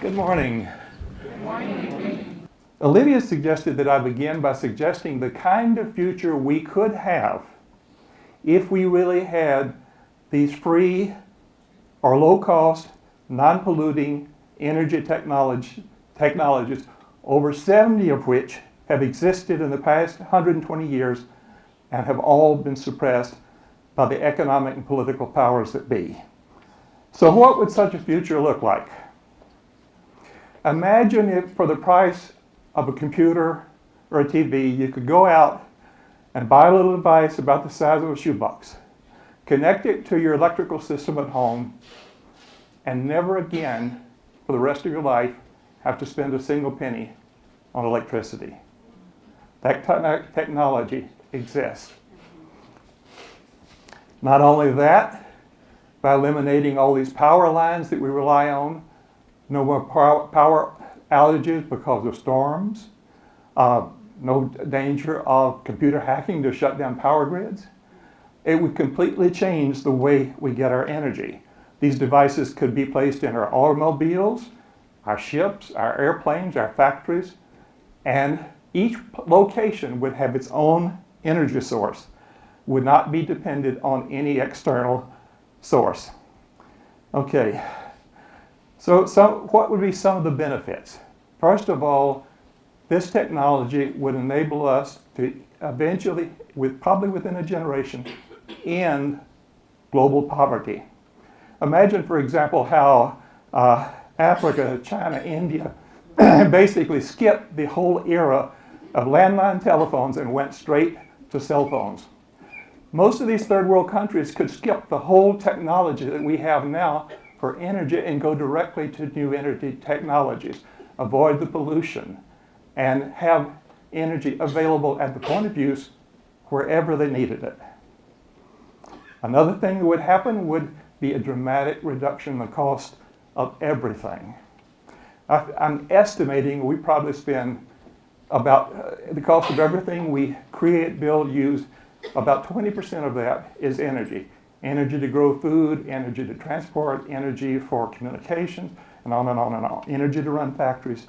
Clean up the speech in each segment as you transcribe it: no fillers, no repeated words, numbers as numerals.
Good morning. Good morning. Olivia suggested that I begin by suggesting the kind of future we could have if we really had these free or low-cost, non-polluting energy technologies, over 70 of which have existed in the past 120 years and have all been suppressed by the economic and political powers that be. So what would such a future look like? Imagine if for the price of a computer or a TV, you could go out and buy a little device about the size of a shoebox, connect it to your electrical system at home, and never again, for the rest of your life, have to spend a single penny on electricity. That technology exists. Not only that, by eliminating all these power lines that we rely on, no more power outages because of storms, no danger of computer hacking to shut down power grids. It would completely change the way we get our energy. These devices could be placed in our automobiles, our ships, our airplanes, our factories, and each location would have its own energy source, would not be dependent on any external source. Okay. So what would be some of the benefits? First of all, this technology would enable us to eventually, probably within a generation, end global poverty. Imagine, for example, how Africa, China, India basically skipped the whole era of landline telephones and went straight to cell phones. Most of these third world countries could skip the whole technology that we have now for energy and go directly to new energy technologies, avoid the pollution, and have energy available at the point of use wherever they needed it. Another thing that would happen would be a dramatic reduction in the cost of everything. I'm estimating we probably spend about the cost of everything we create, build, use, about 20% of that is energy. Energy to grow food, energy to transport, energy for communications, and on and on and on. Energy to run factories.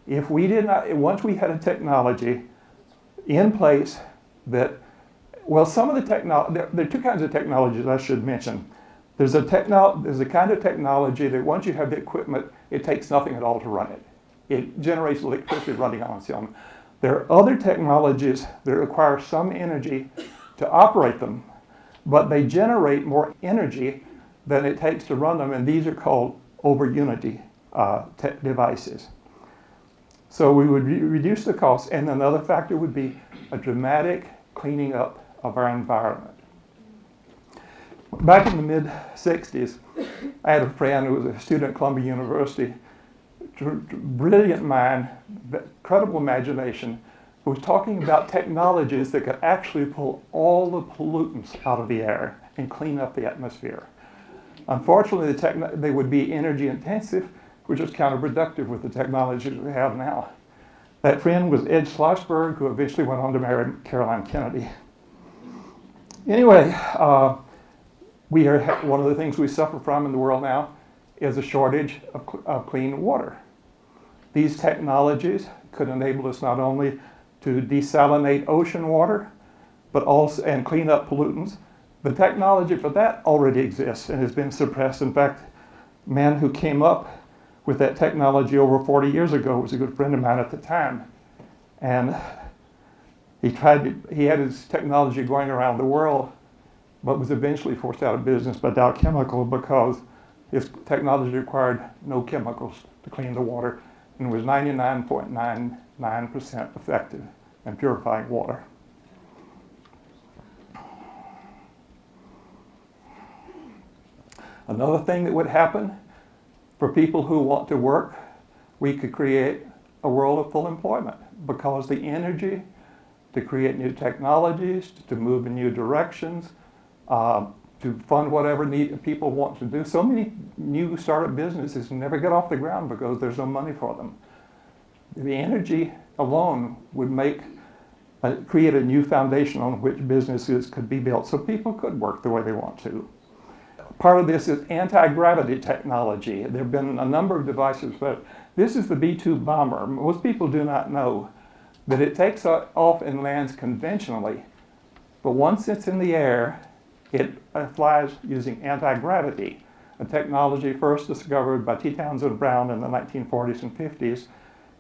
If we did not, once we had a technology in place that, well, some of the technology, there are two kinds of technologies I should mention. There's a kind of technology that once you have the equipment, it takes nothing at all to run it. It generates electricity running on its own. There are other technologies that require some energy to operate them, but they generate more energy than it takes to run them, and these are called over-unity devices. So we would reduce the cost, and another factor would be a dramatic cleaning up of our environment. Back in the mid-'60s, I had a friend who was a student at Columbia University, brilliant mind, incredible imagination, who was talking about technologies that could actually pull all the pollutants out of the air and clean up the atmosphere. Unfortunately, they would be energy intensive, which is counterproductive with the technologies we have now. That friend was Ed Schlossberg, who eventually went on to marry Caroline Kennedy. Anyway, one of the things we suffer from in the world now is a shortage of clean water. These technologies could enable us not only to desalinate ocean water, but also and clean up pollutants. The technology for that already exists and has been suppressed. In fact, the man who came up with that technology over 40 years ago was a good friend of mine at the time. And he had his technology going around the world, but was eventually forced out of business by Dow Chemical because his technology required no chemicals to clean the water and was 99.99% effective in purifying water. Another thing that would happen for people who want to work, we could create a world of full employment because the energy to create new technologies, to move in new directions, to fund whatever people want to do. So many new startup businesses never get off the ground because there's no money for them. The energy alone would create a new foundation on which businesses could be built so people could work the way they want to. part of this is anti-gravity technology. There have been a number of devices, but this is the B-2 bomber. Most people do not know that it takes off and lands conventionally, but once it's in the air, it flies using anti-gravity, a technology first discovered by T. Townsend Brown in the 1940s and 50s.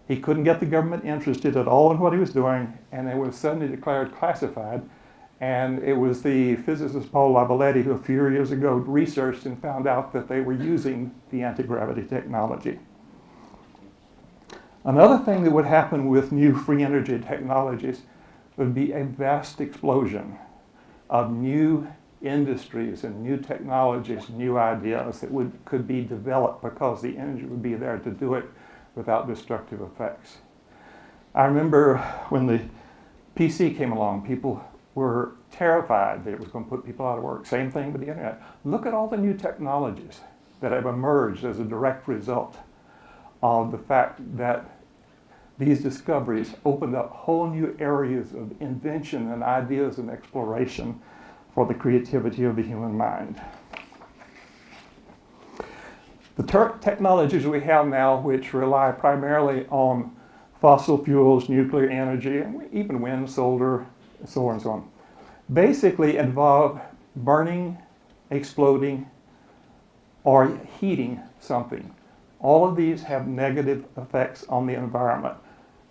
He couldn't get the government interested at all in what he was doing, and it was suddenly declared classified. And it was the physicist Paul Lavaletti who a few years ago researched and found out that they were using the anti-gravity technology. Another thing that would happen with new free energy technologies would be a vast explosion of new industries and new technologies, new ideas that could be developed because the energy would be there to do it without destructive effects. I remember when the PC came along, people were terrified that it was going to put people out of work. Same thing with the internet. Look at all the new technologies that have emerged as a direct result of the fact that these discoveries opened up whole new areas of invention and ideas and exploration for the creativity of the human mind. The technologies we have now, which rely primarily on fossil fuels, nuclear energy, and even wind, solar, and so on, basically involve burning, exploding, or heating something. All of these have negative effects on the environment.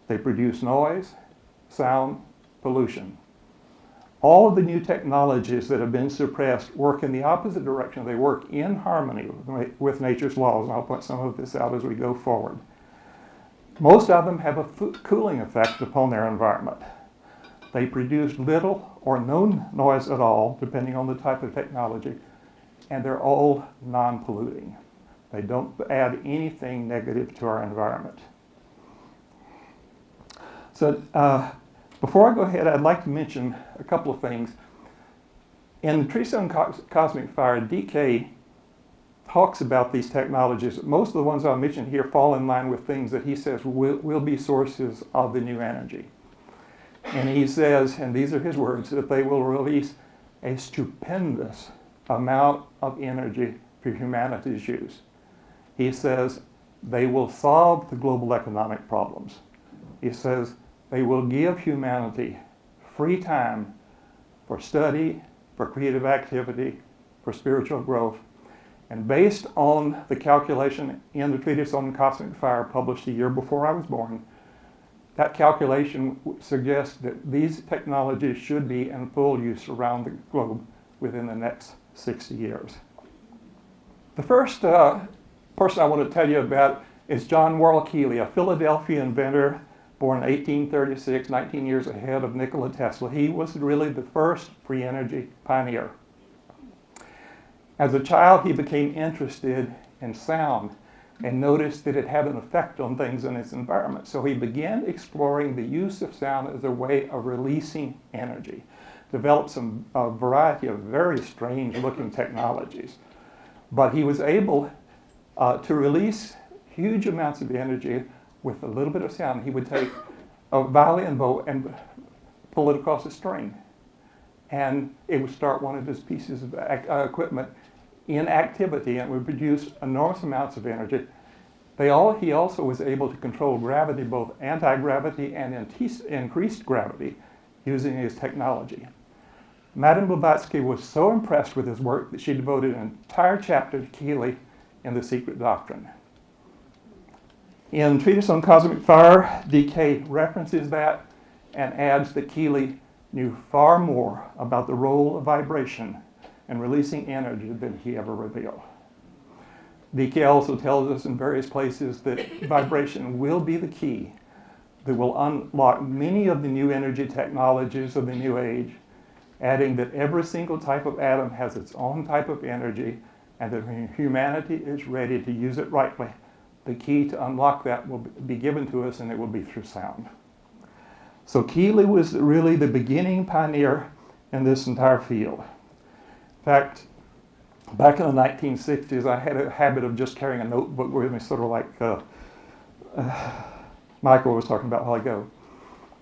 They produce noise, sound, pollution. All of the new technologies that have been suppressed work in the opposite direction. They work in harmony with nature's laws, and I'll point some of this out as we go forward. Most of them have a cooling effect upon their environment. They produce little or no noise at all, depending on the type of technology, and they're all non-polluting. They don't add anything negative to our environment. So before I go ahead, I'd like to mention a couple of things. In Treatise on Cosmic Fire, DK talks about these technologies. Most of the ones I'll mention here fall in line with things that he says will be sources of the new energy. And he says, and these are his words, that they will release a stupendous amount of energy for humanity's use. He says they will solve the global economic problems. He says they will give humanity free time for study, for creative activity, for spiritual growth. And based on the calculation in the Treatise on Cosmic Fire published a year before I was born, that calculation suggests that these technologies should be in full use around the globe within the next 60 years. The first person I want to tell you about is John Worrell Keely, a Philadelphia inventor born in 1836, 19 years ahead of Nikola Tesla. He was really the first free energy pioneer. As a child, he became interested in sound and noticed that it had an effect on things in his environment. So he began exploring the use of sound as a way of releasing energy, developed a variety of very strange looking technologies. But he was able to release huge amounts of energy with a little bit of sound. He would take a violin bow and pull it across a string, and it would start one of his pieces of equipment in activity, and would produce enormous amounts of energy. He also was able to control gravity, both anti-gravity and increased gravity, using his technology. Madame Blavatsky was so impressed with his work that she devoted an entire chapter to Keely in The Secret Doctrine. In Treatise on Cosmic Fire, DK references that and adds that Keely knew far more about the role of vibration and releasing energy than he ever revealed. DK also tells us in various places that vibration will be the key that will unlock many of the new energy technologies of the new age, adding that every single type of atom has its own type of energy, and that when humanity is ready to use it rightly, the key to unlock that will be given to us, and it will be through sound. So Keely was really the beginning pioneer in this entire field. In fact, back in the 1960s, I had a habit of just carrying a notebook with me, sort of like Michael was talking about a while ago.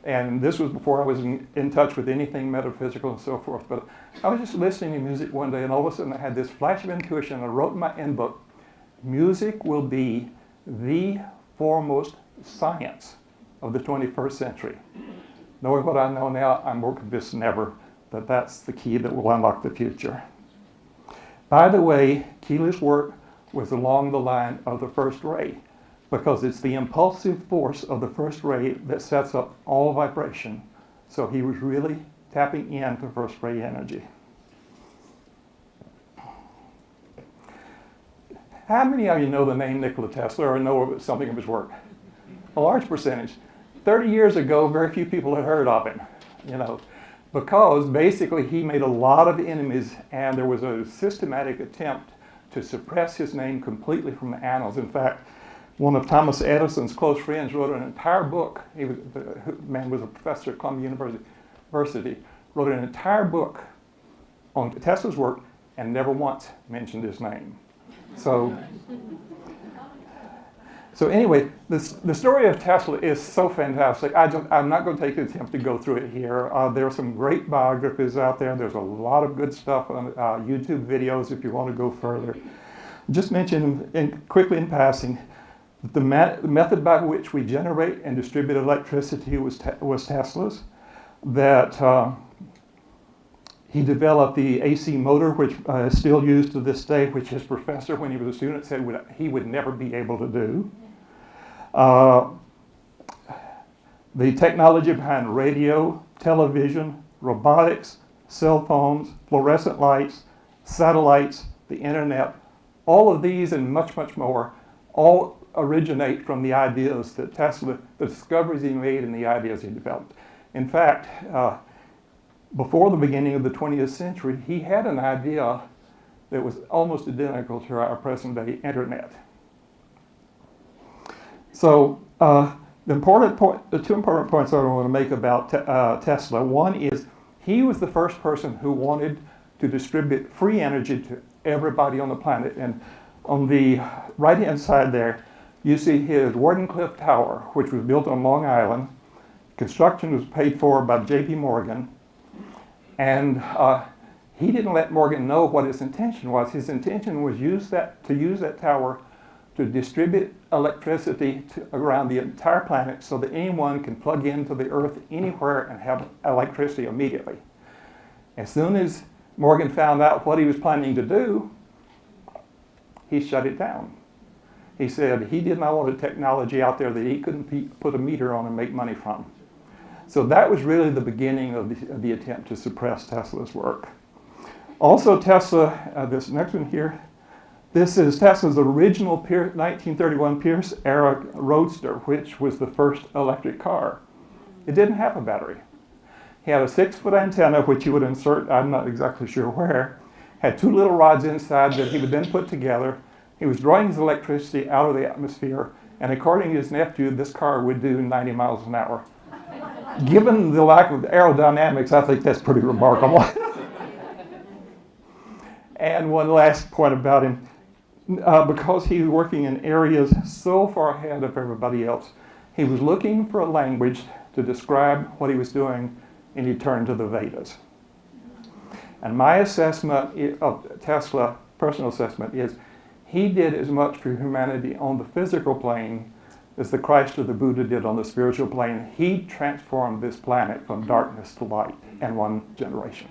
And this was before I was in touch with anything metaphysical and so forth. But I was just listening to music one day, and all of a sudden I had this flash of intuition. I wrote in my end book, music will be the foremost science of the 21st century. Knowing what I know now, I'm more convinced than ever that that's the key that will unlock the future. By the way, Keely's work was along the line of the first ray, because it's the impulsive force of the first ray that sets up all vibration. So he was really tapping into first ray energy. How many of you know the name Nikola Tesla or know something of his work? A large percentage. 30 years ago, very few people had heard of him, because basically he made a lot of enemies, and there was a systematic attempt to suppress his name completely from the annals. In fact, one of Thomas Edison's close friends wrote an entire book. The man was a professor at Columbia University, wrote an entire book on Tesla's work and never once mentioned his name. So anyway, the story of Tesla is so fantastic. I'm not going to take the attempt to go through it here. There are some great biographies out there. There's a lot of good stuff on YouTube videos if you want to go further. Just mention quickly in passing, the method by which we generate and distribute electricity was Tesla's. That he developed the AC motor, which is still used to this day, which his professor, when he was a student, said he would never be able to do. The technology behind radio, television, robotics, cell phones, fluorescent lights, satellites, the internet, all of these and much, much more, all originate from the ideas that Tesla, the discoveries he made and the ideas he developed. In fact, before the beginning of the 20th century, he had an idea that was almost identical to our present-day internet. So the two important points I want to make about Tesla. One is he was the first person who wanted to distribute free energy to everybody on the planet. And on the right-hand side there, you see his Wardenclyffe Tower, which was built on Long Island. Construction was paid for by J.P. Morgan. And he didn't let Morgan know what his intention was. His intention was to use that tower to distribute electricity around the entire planet so that anyone can plug into the earth anywhere and have electricity immediately. As soon as Morgan found out what he was planning to do, he shut it down. He said he did not want a technology out there that he couldn't put a meter on and make money from. So that was really the beginning of the attempt to suppress Tesla's work. Also Tesla, this next one here, this is Tesla's original 1931 Pierce era Roadster, which was the first electric car. It didn't have a battery. He had a 6-foot antenna, which he would insert, I'm not exactly sure where, had 2 little rods inside that he would then put together. He was drawing his electricity out of the atmosphere, and according to his nephew, this car would do 90 miles an hour. Given the lack of aerodynamics, I think that's pretty remarkable. And one last point about him, because he was working in areas so far ahead of everybody else, he was looking for a language to describe what he was doing, and he turned to the Vedas. And my assessment of Tesla, personal assessment, is he did as much for humanity on the physical plane as the Christ or the Buddha did on the spiritual plane. He transformed this planet from darkness to light in one generation.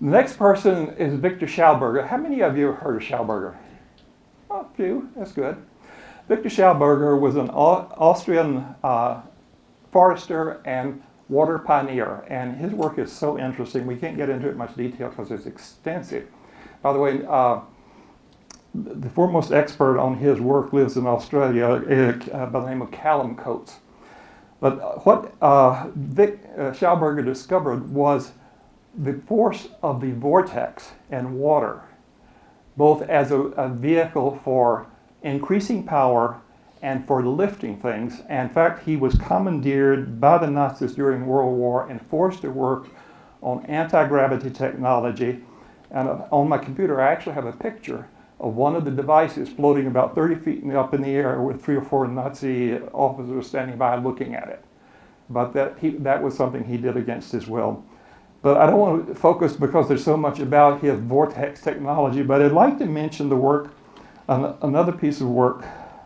The next person is Victor Schauberger. How many of you have heard of Schauberger? Oh, a few, that's good. Victor Schauberger was an Austrian forester and water pioneer, and his work is so interesting. We can't get into it in much detail because it's extensive. By the way, the foremost expert on his work lives in Australia by the name of Callum Coates. But what Schauberger discovered was the force of the vortex and water, both as a vehicle for increasing power and for lifting things. And in fact, he was commandeered by the Nazis during World War and forced to work on anti-gravity technology. And on my computer, I actually have a picture of one of the devices floating about 30 feet up in the air with 3 or 4 Nazi officers standing by looking at it. But that was something he did against his will. But I don't want to focus because there's so much about his vortex technology, but I'd like to mention the work, another piece of work.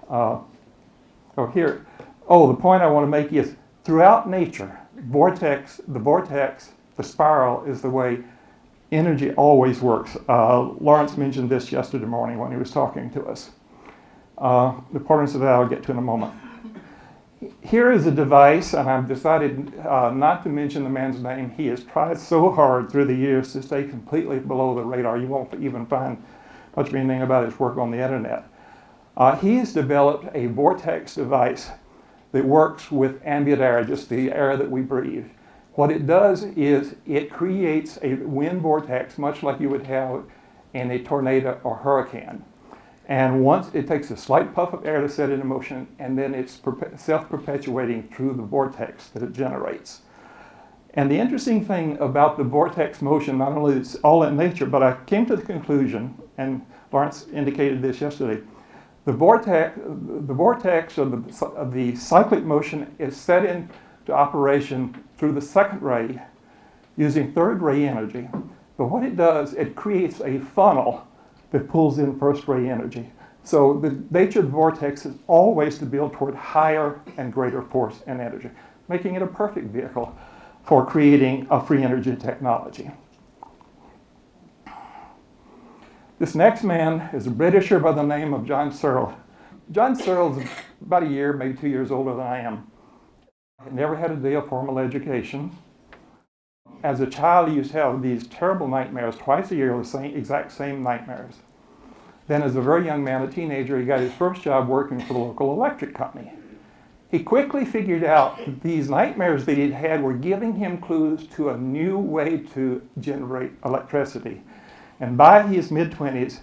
The point I want to make is throughout nature, the spiral is the way energy always works. Lawrence mentioned this yesterday morning when he was talking to us. The importance of that I'll get to in a moment. Here is a device, and I've decided not to mention the man's name. He has tried so hard through the years to stay completely below the radar. You won't even find much of anything about his work on the internet. He has developed a vortex device that works with ambient air, just the air that we breathe. What it does is it creates a wind vortex, much like you would have in a tornado or hurricane. And once it takes a slight puff of air to set it in motion, and then it's self-perpetuating through the vortex that it generates. And the interesting thing about the vortex motion, not only it's all in nature, but I came to the conclusion, and Lawrence indicated this yesterday, the vortex of the cyclic motion is set into operation through the second ray using third ray energy. But what it does, it creates a funnel that pulls in first ray energy. So the nature of the vortex is always to build toward higher and greater force and energy, making it a perfect vehicle for creating a free energy technology. This next man is a Britisher by the name of John Searle. John Searle is about a year, maybe 2 years older than I am. He never had a day of formal education. As a child, he used to have these terrible nightmares twice a year, the exact same nightmares. Then as a very young man, a teenager, he got his first job working for the local electric company. He quickly figured out that these nightmares that he'd had were giving him clues to a new way to generate electricity. And by his mid-20s,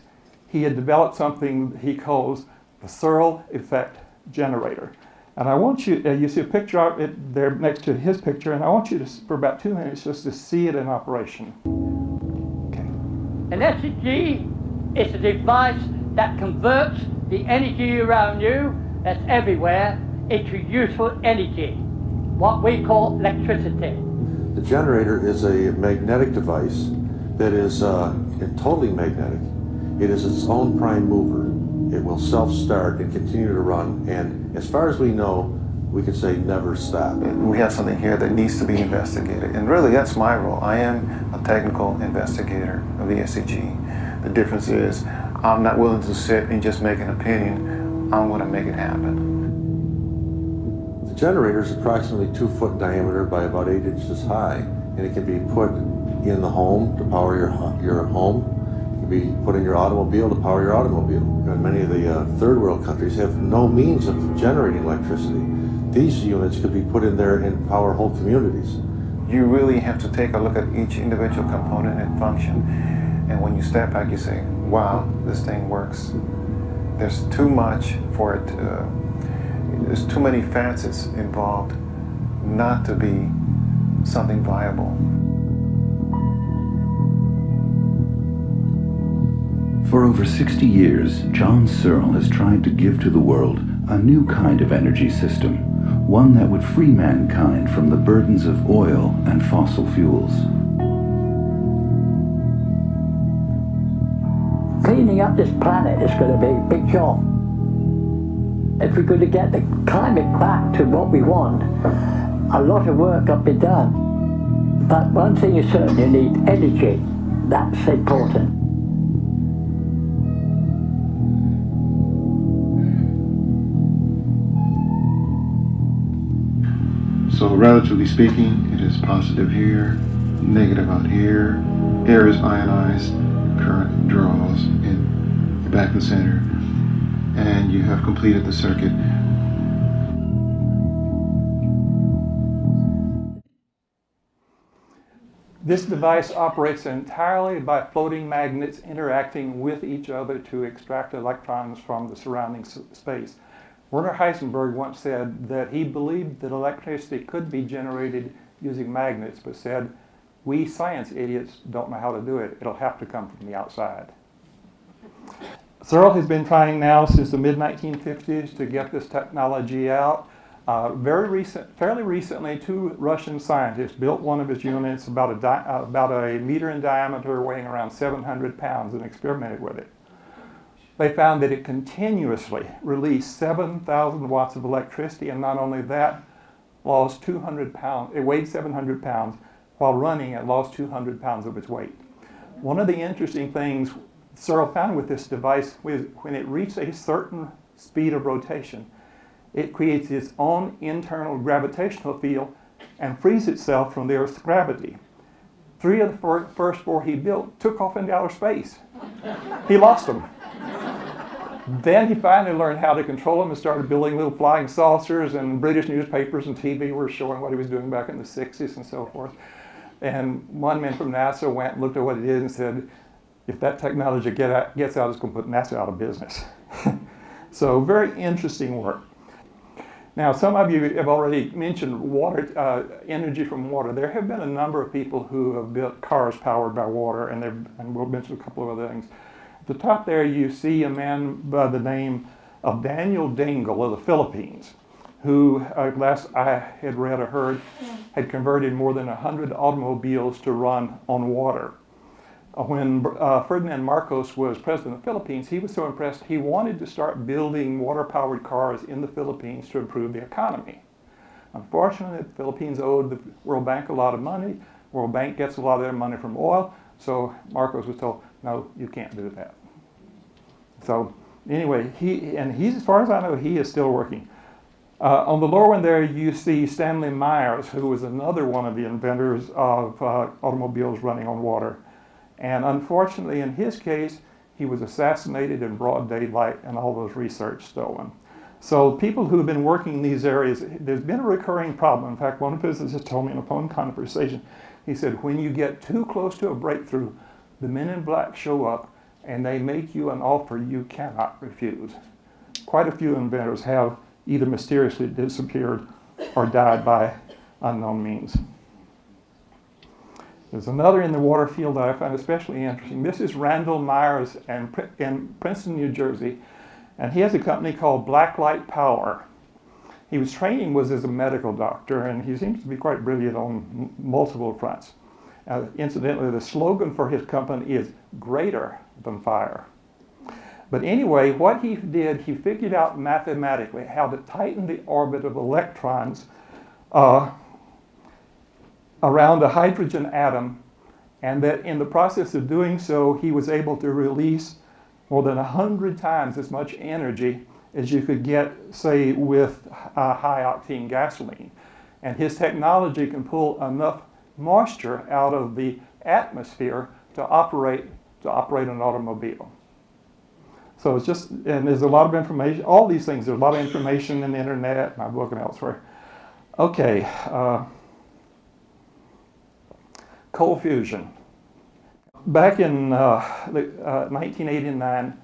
he had developed something he calls the Searle effect generator. And I want you, you see a picture of it there next to his picture, and I want you to, for about 2 minutes, just to see it in operation. An SEG is a device that converts the energy around you, that's everywhere, into useful energy, what we call electricity. The generator is a magnetic device that is totally magnetic. It is its own prime mover. It will self-start and continue to run, and as far as we know, we could say never stop. We have something here that needs to be investigated, and really that's my role. I am a technical investigator of the SEG. The difference is I'm not willing to sit and just make an opinion. I'm going to make it happen. The generator is approximately 2 foot in diameter by about 8 inches high, and it can be put in the home to power your home. It can be put in your automobile to power your automobile. And many of the third world countries have no means of generating electricity. These units could be put in there and power whole communities. You really have to take a look at each individual component and function, and when you step back you say, wow, this thing works. There's too much for it there's too many facets involved not to be something viable. For over 60 years, John Searle has tried to give to the world a new kind of energy system, one that would free mankind from the burdens of oil and fossil fuels. Cleaning up this planet is going to be a big job. If we're going to get the climate back to what we want, a lot of work got to be done. But one thing is certain, you need energy. That's important. So relatively speaking, it is positive here, negative out here. Air is ionized, current draws in the back and center, and you have completed the circuit. This device operates entirely by floating magnets interacting with each other to extract electrons from the surrounding space. Werner Heisenberg once said that he believed that electricity could be generated using magnets, but said, we science idiots don't know how to do it. It'll have to come from the outside. Searle has been trying now since the mid-1950s to get this technology out. Fairly recently, 2 Russian scientists built one of his units about a meter in diameter, weighing around 700 pounds, and experimented with it. They found that it continuously released 7,000 watts of electricity, and not only that, lost 200 pounds. It weighed 700 pounds. While running, it lost 200 pounds of its weight. One of the interesting things Searle found with this device was when it reached a certain speed of rotation, it creates its own internal gravitational field and frees itself from the Earth's gravity. 3 of the first 4 he built took off into outer space. He lost them. Then he finally learned how to control them and started building little flying saucers, and British newspapers and TV were showing what he was doing back in the 60s and so forth. And one man from NASA went and looked at what it is and said, if that technology gets out, it's going to put NASA out of business. So very interesting work. Now, some of you have already mentioned water, energy from water. There have been a number of people who have built cars powered by water, and we'll mention a couple of other things. At the top there, you see a man by the name of Daniel Dingle of the Philippines, who, last I had read or heard, had converted more than 100 automobiles to run on water. When Ferdinand Marcos was president of the Philippines, he was so impressed he wanted to start building water-powered cars in the Philippines to improve the economy. Unfortunately, the Philippines owed the World Bank a lot of money. World Bank gets a lot of their money from oil, so Marcos was told, no, you can't do that. So anyway, he's, as far as I know, he is still working. On the lower one there, you see Stanley Myers, who was another one of the inventors of automobiles running on water. And unfortunately, in his case, he was assassinated in broad daylight and all those research stolen. So people who have been working in these areas, there's been a recurring problem. In fact, one physicist told me in a phone conversation, he said, when you get too close to a breakthrough, the men in black show up and they make you an offer you cannot refuse. Quite a few inventors have either mysteriously disappeared or died by unknown means. There's another in the water field that I find especially interesting. This is Randall Myers in Princeton, New Jersey, and he has a company called Blacklight Power. His training was as a medical doctor, and he seems to be quite brilliant on multiple fronts. Incidentally, the slogan for his company is greater than fire. But anyway, what he did, he figured out mathematically how to tighten the orbit of electrons around a hydrogen atom, and that in the process of doing so, he was able to release more than 100 times as much energy as you could get, say, with high-octane gasoline. And his technology can pull enough moisture out of the atmosphere to operate an automobile. So it's just, and there's a lot of information, all these things, there's a lot of information in the internet, my book and elsewhere. Okay. Cold fusion. Back in 1989,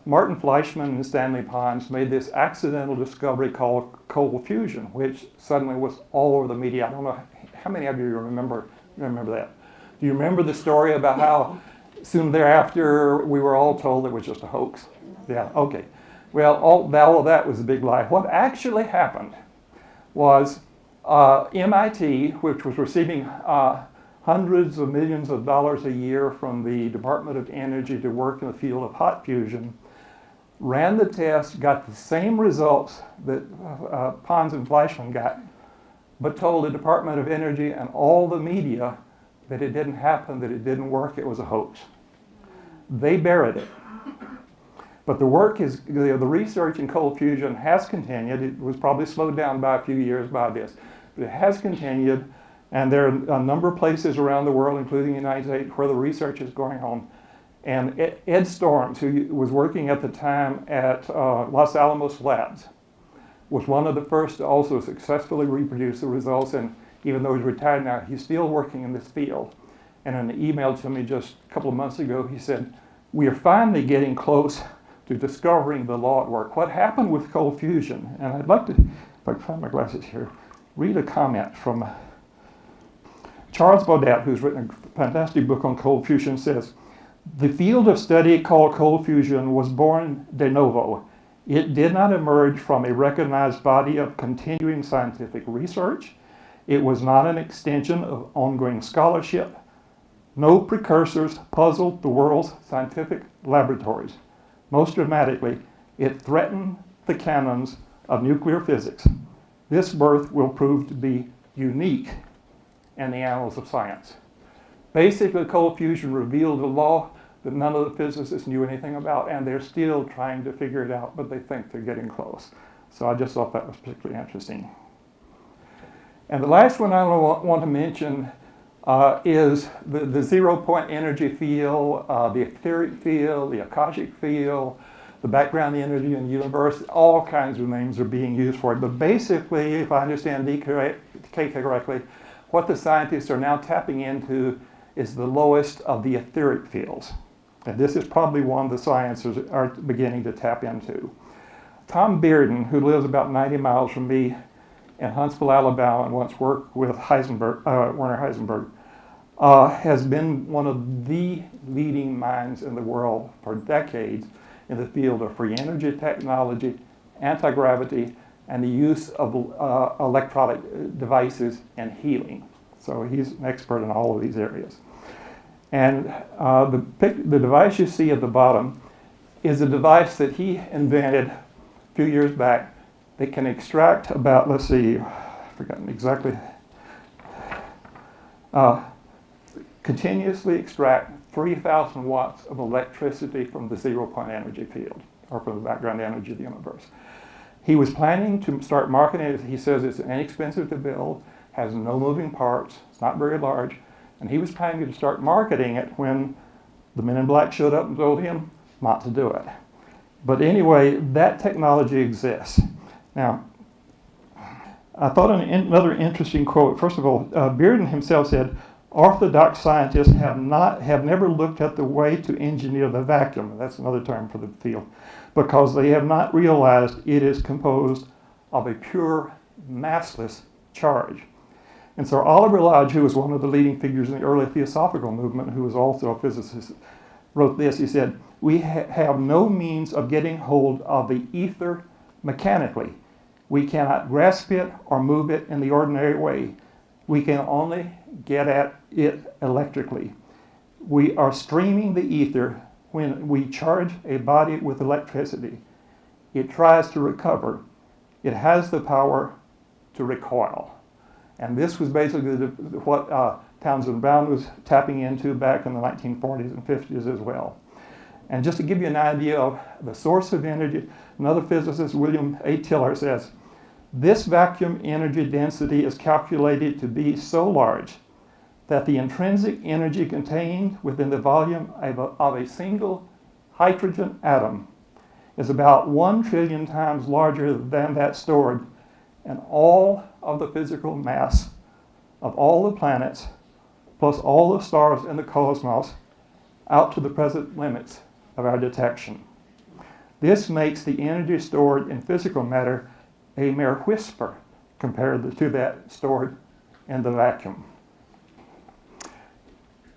Martin Fleischmann and Stanley Pons made this accidental discovery called cold fusion, which suddenly was all over the media. I don't know how many of you remember that. Do you remember the story about how soon thereafter we were all told it was just a hoax? Yeah, okay. Well, all of that was a big lie. What actually happened was MIT, which was receiving hundreds of millions of dollars a year from the Department of Energy to work in the field of hot fusion, ran the test, got the same results that Pons and Fleischmann got, but told the Department of Energy and all the media that it didn't happen, that it didn't work, it was a hoax. They buried it. But the work is, the research in cold fusion has continued. It was probably slowed down by a few years by this, but it has continued, and there are a number of places around the world, including the United States, where the research is going on. And Ed Storms, who was working at the time at Los Alamos Labs, was one of the first to also successfully reproduce the results, and even though he's retired now, he's still working in this field. And in an email to me just a couple of months ago, he said, we are finally getting close to discovering the law at work. What happened with cold fusion? And I'd like to, if I can find my glasses here, read a comment from Charles Beaudette, who's written a fantastic book on cold fusion, says, The field of study called cold fusion was born de novo. It did not emerge from a recognized body of continuing scientific research. It was not an extension of ongoing scholarship. No precursors puzzled the world's scientific laboratories. Most dramatically, it threatened the canons of nuclear physics. This birth will prove to be unique in the annals of science. Basically, cold fusion revealed a law that none of the physicists knew anything about, and they're still trying to figure it out, but they think they're getting close. So I just thought that was particularly interesting. And the last one I want to mention is the zero-point energy field, the etheric field, the Akashic field, the background energy in the universe. All kinds of names are being used for it. But basically, if I understand DK correctly, what the scientists are now tapping into is the lowest of the etheric fields. And this is probably one the scientists are beginning to tap into. Tom Bearden, who lives about 90 miles from me in Huntsville, Alabama, and once worked with Werner Heisenberg, has been one of the leading minds in the world for decades in the field of free energy technology, anti-gravity, and the use of electronic devices and healing. So he's an expert in all of these areas. And the device you see at the bottom is a device that he invented a few years back that can extract about, let's see, I've forgotten exactly, continuously extract 3,000 watts of electricity from the zero-point energy field, or from the background energy of the universe. He was planning to start marketing it. He says it's inexpensive to build, has no moving parts, it's not very large, and he was planning to start marketing it when the men in black showed up and told him not to do it. But anyway, that technology exists. Now, I thought another interesting quote. First of all, Bearden himself said, "Orthodox scientists have never looked at the way to engineer the vacuum." That's another term for the field, because they have not realized it is composed of a pure massless charge. And so Oliver Lodge, who was one of the leading figures in the early theosophical movement, who was also a physicist, wrote this. He said, "We have no means of getting hold of the ether mechanically. We cannot grasp it or move it in the ordinary way. We can only get at it electrically. We are streaming the ether when we charge a body with electricity. It tries to recover. It has the power to recoil." And this was basically what Townsend Brown was tapping into back in the 1940s and 50s as well. And just to give you an idea of the source of energy, another physicist, William A. Tiller, says, "This vacuum energy density is calculated to be so large that the intrinsic energy contained within the volume of a single hydrogen atom is about 1 trillion times larger than that stored in all of the physical mass of all the planets, plus all the stars in the cosmos, out to the present limits of our detection. This makes the energy stored in physical matter a mere whisper compared to that stored in the vacuum."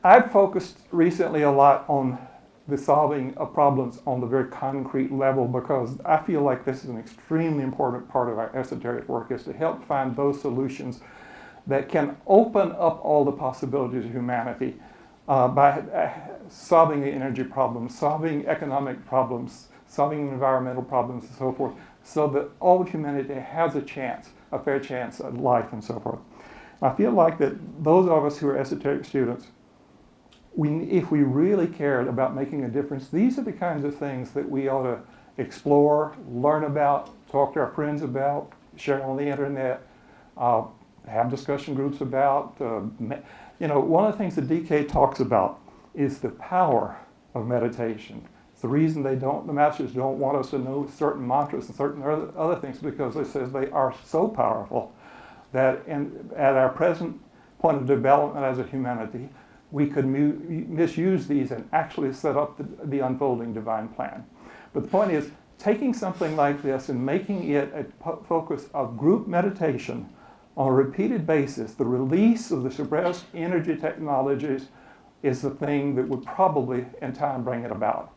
I've focused recently a lot on the solving of problems on the very concrete level, because I feel like this is an extremely important part of our esoteric work, is to help find those solutions that can open up all the possibilities of humanity by solving the energy problems, solving economic problems, solving environmental problems, and so forth, so that all of humanity has a chance, a fair chance at life and so forth. I feel like that those of us who are esoteric students, if we really cared about making a difference, these are the kinds of things that we ought to explore, learn about, talk to our friends about, share on the internet, have discussion groups about. One of the things that DK talks about is the power of meditation. It's the reason the masters don't want us to know certain mantras and certain other things, because they says they are so powerful that at our present point of development as a humanity, we could misuse these and actually set up the unfolding divine plan. But the point is, taking something like this and making it a focus of group meditation on a repeated basis, the release of the suppressed energy technologies is the thing that would probably in time bring it about.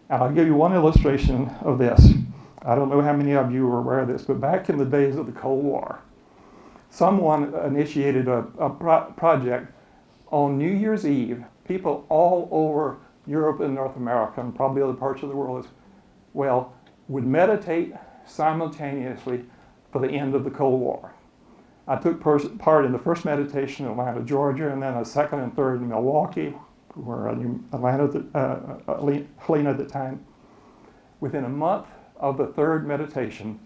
And I'll give you one illustration of this. I don't know how many of you are aware of this, but back in the days of the Cold War, someone initiated a project on New Year's Eve. People all over Europe and North America, and probably other parts of the world as well, would meditate simultaneously for the end of the Cold War. I took part in the first meditation in Atlanta, Georgia, and then a second and third in Milwaukee, where I knew Helena at the time. Within a month of the third meditation,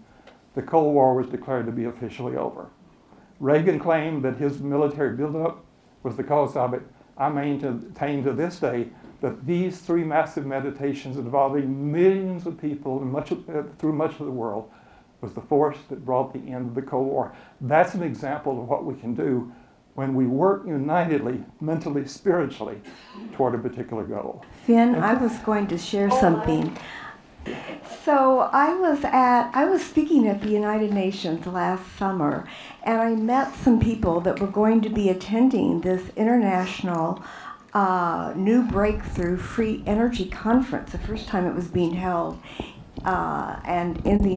the Cold War was declared to be officially over. Reagan claimed that his military buildup was the cause of it. I maintain to this day that these three massive meditations involving millions of people through much of the world was the force that brought the end of the Cold War. That's an example of what we can do when we work unitedly, mentally, spiritually, toward a particular goal. Finn, I was going to share something. So I was speaking at the United Nations last summer, and I met some people that were going to be attending this international New Breakthrough Free Energy Conference, the first time it was being held, and in the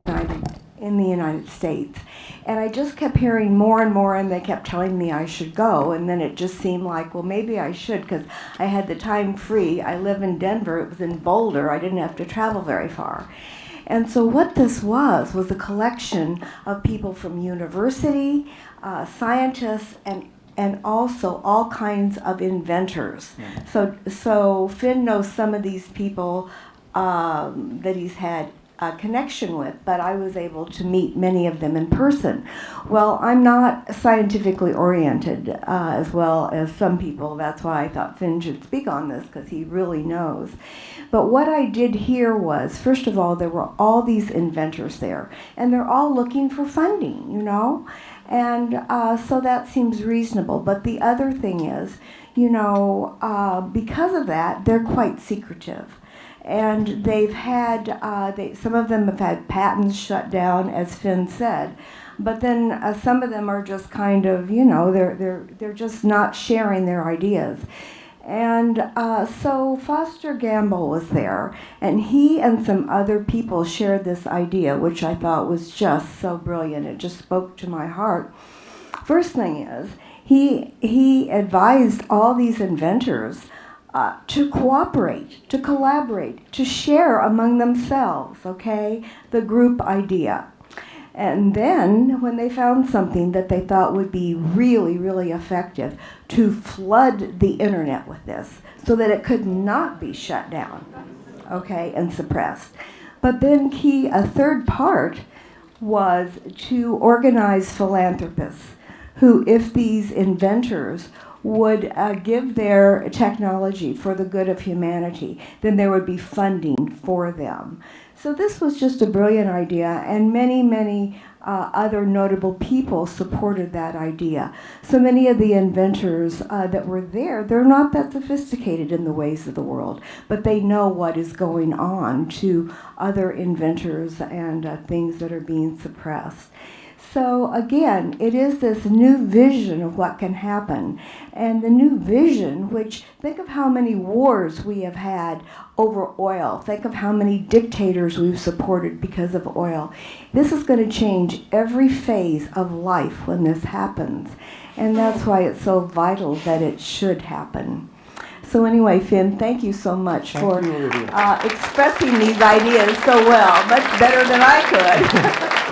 United States. And I just kept hearing more and more, and they kept telling me I should go, and then it just seemed like, well, maybe I should, because I had the time free. I live in Denver. It was in Boulder. I didn't have to travel very far. And so what this was a collection of people from university, scientists, and also all kinds of inventors. So Finn knows some of these people that he's had a connection with, but I was able to meet many of them in person. Well, I'm not scientifically oriented as well as some people. That's why I thought Finn should speak on this, because he really knows. But what I did hear was, first of all, there were all these inventors there, and they're all looking for funding, you know? And so that seems reasonable. But the other thing is, you know, because of that, they're quite secretive. And they've had, some of them have had patents shut down, as Finn said. But then some of them are just kind of, you know, they're just not sharing their ideas. And so Foster Gamble was there, and he and some other people shared this idea, which I thought was just so brilliant. It just spoke to my heart. First thing is, he advised all these inventors to cooperate, to collaborate, to share among themselves, okay, the group idea. And then, when they found something that they thought would be really, really effective, to flood the internet with this so that it could not be shut down, okay, and suppressed. But then a third part was to organize philanthropists who, if these inventors would give their technology for the good of humanity, then there would be funding for them. So this was just a brilliant idea, and many, many other notable people supported that idea. So many of the inventors that were there, they're not that sophisticated in the ways of the world, but they know what is going on to other inventors and things that are being suppressed. So again, it is this new vision of what can happen. And the new vision, which, think of how many wars we have had over oil. Think of how many dictators we've supported because of oil. This is going to change every phase of life when this happens. And that's why it's so vital that it should happen. So anyway, Finn, thank you so much for expressing these ideas so well, much better than I could.